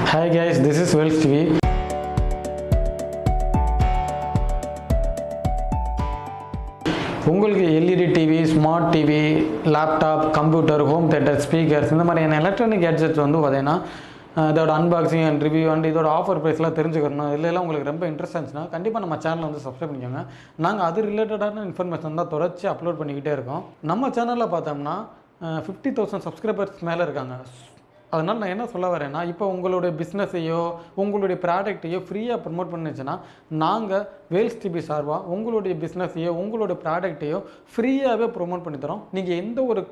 Hi guys, this is Wells TV. உங்களுக்கு LED TV, smart TV, laptop, computer, home theatre, speakers இந்த மாதிரியான electronic gadgets வந்து பார்த்தீங்கன்னா இதோட அன்பாக்சிங் அண்ட் ரிவ்யூ அண்ட் இதோட ஆஃபர் ப்ரைஸ்லாம் தெரிஞ்சுக்கணும். இல்லைலாம் உங்களுக்கு ரொம்ப இன்ட்ரெஸ்ட் இருந்துச்சுன்னா கண்டிப்பாக நம்ம சேனலை வந்து சப்ஸ்கிரைப் பண்ணிக்கோங்க. நாங்கள் அது ரிலேட்டடான இன்ஃபர்மேஷன் தான் தொடர்ச்சி அப்லோட் பண்ணிக்கிட்டே இருக்கோம். நம்ம சேனலில் பார்த்தோம்னா 50,000 சப்ஸ்கிரைபர்ஸ் மேலே இருக்காங்க. அதனால் நான் என்ன சொல்ல வரேன்னா, இப்போ உங்களுடைய பிஸ்னஸையோ உங்களுடைய ப்ராடக்ட்டையோ ஃப்ரீயாக ப்ரமோட் பண்ணிச்சுன்னா நாங்கள் வேல்ஸ் டிவி சார்பாக உங்களுடைய பிஸ்னஸையோ உங்களுடைய ப்ராடக்ட்டையோ ஃப்ரீயாகவே ப்ரொமோட் பண்ணி தரோம். நீங்கள் எந்த ஒரு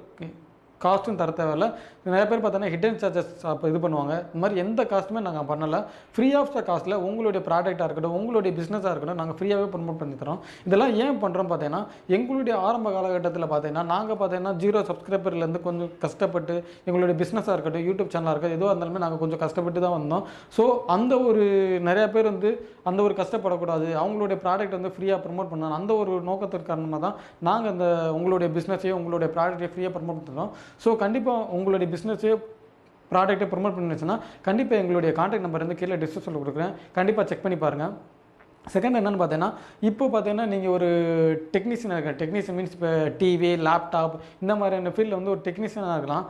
காஸ்ட்டும் தர தேவையில்ல. நிறைய பேர் பார்த்தோன்னா ஹிடன் சார்ஜஸ் அப்போ இது பண்ணுவாங்க. இந்த மாதிரி எந்த காஸ்ட்டுமே நாங்கள் பண்ணலை. ஃப்ரீ ஆஃப் த காஸ்ட்டில் உங்களுடைய ப்ராடக்டாக இருக்கட்டும், உங்களுடைய பிஸ்னஸாக இருக்கட்டும், நாங்கள் ஃப்ரீயாகவே ப்ரமோட் பண்ணி தரோம். இதெல்லாம் ஏன் பண்ணுறோம் பார்த்தீங்கன்னா, எங்களுடைய ஆரம்ப காலகட்டத்தில் பார்த்தீங்கன்னா நாங்கள் பார்த்தீங்கன்னா 0 சப்ஸ்கிரைபர்லேருந்து கொஞ்சம் கஷ்டப்பட்டு எங்களுடைய பிஸ்னஸாக இருக்கட்டும், யூடியூப் சேனலாக இருக்கட்டும், எதுவாக இருந்தாலுமே நாங்கள் கொஞ்சம் கஷ்டப்பட்டு தான் வந்தோம். ஸோ அந்த ஒரு நிறையா பேர் வந்து அந்த ஒரு கஷ்டப்படக்கூடாது, அவங்களுடைய ப்ராடக்ட் வந்து ஃப்ரீயாக ப்ரமோட் பண்ணணும், அந்த ஒரு நோக்கத்திற்கு காரணமாக தான் நாங்கள் அந்த உங்களுடைய பிஸ்னஸையும் உங்களுடைய ப்ராடக்டையும் ஃப்ரீயாக ப்ரமோட் பண்ணுறோம். ஸோ கண்டிப்பாக உங்களுடைய பிஸ்னஸையோ ப்ராடக்ட்டை ப்ரமோட் பண்ணிச்சுன்னா கண்டிப்பாக எங்களுடைய கான்டாக்ட் நம்பர் வந்து கீழே டிஸ்கிரிப்ஷனில் கொடுக்குறேன். கண்டிப்பாக செக் பண்ணி பாருங்கள். செகண்ட் என்னென்னு பார்த்தீங்கன்னா, இப்போ பார்த்தீங்கன்னா நீங்கள் ஒரு டெக்னீஷியனாக இருக்க, டெக்னீஷியன் மீன்ஸ் இப்போ டிவி, லேப்டாப் இந்த மாதிரியான ஃபீல்டில் வந்து ஒரு டெக்னீஷியனாக இருக்கலாம்.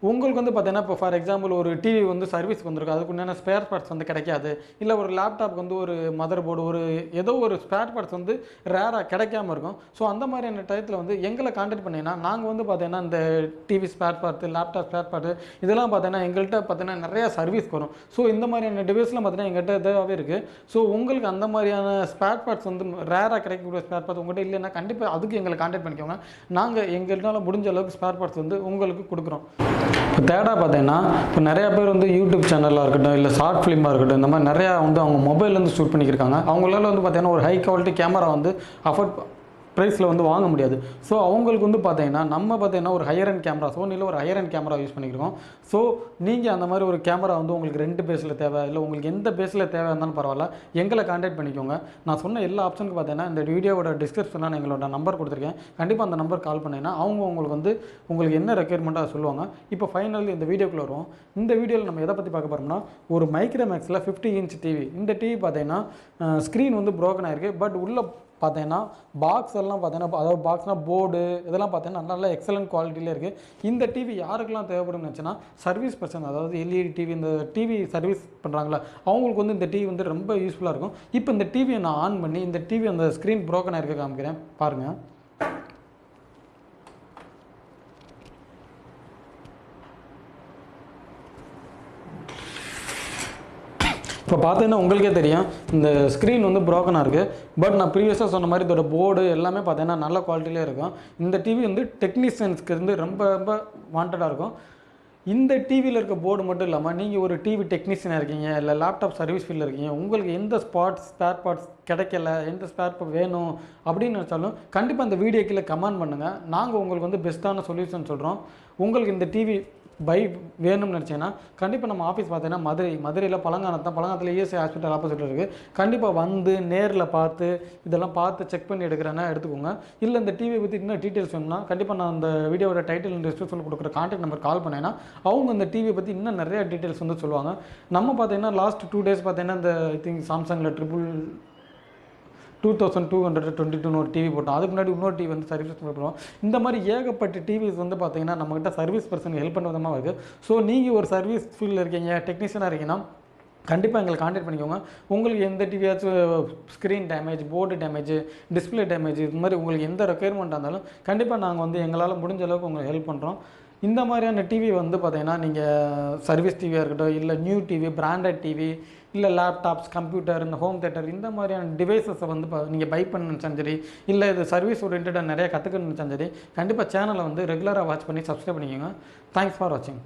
உங்களுக்கு வந்து பார்த்தீங்கன்னா, இப்போ ஃபார் எக்ஸாம்பிள் ஒரு டிவி வந்து சர்வீஸ்க்கு வந்திருக்கும், அதுக்கு உண்டான ஸ்பேர் பார்ட்ஸ் வந்து கிடைக்காது. இல்லை ஒரு லேப்டாப்க்கு வந்து ஒரு மதர் போர்டு, ஒரு ஏதோ ஒரு ஸ்பேர் பார்ட்ஸ் வந்து ரேராக கிடைக்காம இருக்கும். ஸோ அந்த மாதிரியான டயத்தில் வந்து எங்களை கான்டாக்ட் பண்ணிங்கன்னா நாங்கள் வந்து பார்த்தீங்கன்னா இந்த TV spare parts, laptop spare part இதெல்லாம் பார்த்தீங்கன்னா எங்கள்கிட்ட பார்த்தீங்கன்னா நிறையா சர்வீஸ் வரும். ஸோ இந்த மாதிரியான டிவைஸ்லாம் பார்த்தீங்கன்னா எங்கள்கிட்ட இதாகவே இருக்குது. ஸோ உங்களுக்கு அந்த மாதிரியான ஸ்பேர் பார்ட்ஸ் வந்து ரேராக கிடைக்கக்கூடிய ஸ்பேர் பார்ட்ஸ் உங்கள்கிட்ட இல்லைன்னா கண்டிப்பாக அதுக்கு எங்களை கான்டாக்ட் பண்ணிக்கோங்க. நாங்கள் எங்கள்னால முடிஞ்ச அளவுக்கு ஸ்பேர் பார்ட்ஸ் வந்து உங்களுக்கு கொடுக்குறோம். இப்போ தேர்டாக பார்த்தீங்கன்னா, இப்போ நிறையா பேர் வந்து யூடியூப் சேனலாக இருக்கட்டும், இல்லை ஷார்ட் ஃபிலிமாக இருக்கட்டும், இந்த மாதிரி நிறையா வந்து அவங்க மொபைல்லேருந்து ஷூட் பண்ணியிருக்காங்க. அவங்களால வந்து பார்த்தீங்கன்னா ஒரு ஹை குவாலிட்டி கேமரா வந்து அஃபோர்ட் ப்ரைஸில் வந்து வாங்க முடியாது. ஸோ அவங்களுக்கு வந்து பார்த்தீங்கன்னா நம்ம பார்த்தீங்கன்னா ஒரு ஹையர் அண்ட் கேமரா, சோனியில் ஒரு ஹையர் அண்ட் கேமரா யூஸ் பண்ணியிருக்கோம். ஸோ நீங்கள் அந்த மாதிரி ஒரு கேமரா வந்து உங்களுக்கு 2 பேஸில் தேவை, இல்லை உங்களுக்கு எந்த பேஸில் தேவை இருந்தாலும் பரவாயில்ல, எங்களை கான்டாக்ட் பண்ணிக்கோங்க. நான் சொன்ன எல்லா ஆப்ஷனுக்கு பார்த்தீங்கன்னா இந்த வீடியோவோட டிஸ்கிரிப்ஷனில் நான் எங்களோட நம்பர் கொடுத்துருக்கேன். கண்டிப்பாக அந்த நம்பர் கால் பண்ணிங்கன்னா அவங்க உங்களுக்கு வந்து உங்களுக்கு என்ன ரெக்யர்மெண்ட்டாக சொல்லுவாங்க. இப்போ ஃபைனல் இந்த வீடியோக்குள்ளே வருவோம். இந்த வீடியோவில் நம்ம எதை பற்றி பார்க்க போகிறோம்னா, ஒரு மைக்ரோமேக்ஸில் 50 இன்ச் டிவி. இந்த டிவி பார்த்தீங்கன்னா ஸ்க்ரீன் வந்து ப்ரோக்கன் ஆகிருக்கு. பட் உள்ள பார்த்தீங்கன்னா பாக்ஸ் எல்லாம் பார்த்தீங்கன்னா, அதாவது பாக்ஸ்னால் போர்டு இதெல்லாம் பார்த்தீங்கன்னா நல்ல எக்ஸலண்ட் குவாலிட்டியில் இருக்குது. இந்த டிவி யாருக்கெல்லாம் தேவைப்படும் நினச்சுன்னா, சர்வீஸ் பர்சன், அதாவது எல்இடி டிவி, இந்த டிவி சர்வீஸ் பண்ணுறாங்களா அவங்களுக்கு வந்து இந்த டிவி வந்து ரொம்ப யூஸ்ஃபுல்லாக இருக்கும். இப்போ இந்த டிவியை நான் ஆன் பண்ணி இந்த டிவி அந்த ஸ்க்ரீன் ப்ரோக்கன் ஆகிருக்க காமிக்கிறேன் பாருங்கள். இப்போ பார்த்தீங்கன்னா உங்களுக்கே தெரியும் இந்த ஸ்க்ரீன் வந்து ப்ரோக்கனாக இருக்குது. பட் நான் ப்ரீவியஸாக சொன்ன மாதிரி இதோட போர்டு எல்லாமே பார்த்தீங்கன்னா நல்ல குவாலிட்டியிலே இருக்கும். இந்த டிவி வந்து டெக்னீஷியன்ஸ்க்கு இருந்து ரொம்ப ரொம்ப வாண்டடாக இருக்கும். இந்த டிவியில் இருக்க போர்டு மட்டும் இல்லாமல் நீங்கள் ஒரு டிவி டெக்னீஷியனாக இருக்கீங்க, இல்லை லேப்டாப் சர்வீஸ் ஃபீல்டில் இருக்கீங்க, உங்களுக்கு எந்த ஸ்பேர் பார்ட்ஸ் கிடைக்கல, எந்த ஸ்பேர் பார்ட் வேணும் அப்படின்னு நினச்சாலும் கண்டிப்பாக இந்த வீடியோ கீழே கமெண்ட் பண்ணுங்கள். நாங்கள் உங்களுக்கு வந்து பெஸ்ட்டான சொல்யூஷன் சொல்கிறோம். உங்களுக்கு இந்த டிவி வேணும்னு நினச்சிங்கன்னா கண்டிப்பாக நம்ம ஆஃபீஸ் பார்த்தீங்கன்னா மதுரையில் பழங்கானத்தில் இஎஸ்ஐ ஹாஸ்பிட்டல் ஆப்போசிட்டில் இருக்குது. கண்டிப்பாக வந்து நேரில் பார்த்து இதெல்லாம் பார்த்து செக் பண்ணி எடுக்கிறேன்னா எடுத்துக்கோங்க. இல்லை இந்த டிவியை பற்றி இன்னும் டீட்டெயில்ஸ் வேணும்னா கண்டிப்பாக நான் அந்த வீடியோட டைட்டில் டிஸ்கிரிப்ஷனில் கொடுக்குற கான்டாக்ட் நம்பர் கால் பண்ணேன்னா அவங்க இந்த டிவியை பற்றி இன்னும் நிறையா டீட்டெயில்ஸ் வந்து சொல்லுவாங்க. நம்ம பார்த்தீங்கன்னா லாஸ்ட் 2 days பார்த்தீங்கன்னா இந்த ஐ திங்க் சாம்சங்கில் 2222 ஒரு டிவி போட்டோம். அதுக்கு முன்னாடி இன்னொரு டிவி வந்து சர்வீஸ் பண்ணுறோம். இந்த மாதிரி ஏகப்பட்ட டிவிஸ் வந்து பார்த்தீங்கன்னா நம்மகிட்ட சர்வீஸ் பர்சன் ஹெல்ப் பண்ணுற விதமாக இருக்குது. ஸோ நீங்கள் ஒரு சர்வீஸ் ஃபீல்டில் இருக்கீங்க, டெக்னீஷியனாக இருக்கீங்கன்னா கண்டிப்பாக எங்களை கான்டாக்ட் பண்ணிக்கோங்க. உங்களுக்கு எந்த டிவியாச்சும் screen damage, board damage, display damage இது மாதிரி உங்களுக்கு எந்த ரெக்குயர்மெண்ட்டாக இருந்தாலும் கண்டிப்பாக நாங்கள் வந்து எங்களால் முடிஞ்ச அளவுக்கு உங்களுக்கு ஹெல்ப் பண்ணுறோம். இந்த மாதிரியான டிவி வந்து பார்த்தீங்கன்னா நீங்கள் சர்வீஸ் டிவியாக இருக்கட்டும், இல்லை நியூ டிவி, பிராண்டட் டிவி, இல்லை லேப்டாப்ஸ், கம்ப்யூட்டர், இந்த ஹோம் தேட்டர் இந்த மாதிரியான டிவைஸஸை வந்து நீங்கள் பை பண்ணணும் சரி, இல்லை இது சர்வீஸ் ஓரியன்டாக நிறையா கற்றுக்கணும்னு சரி, கண்டிப்பாக சேனலை வந்து ரெகுலராக வாட்ச் பண்ணி சப்ஸ்கிரைப் பண்ணிக்கோங்க. தேங்க்ஸ் ஃபார் வாட்சிங்.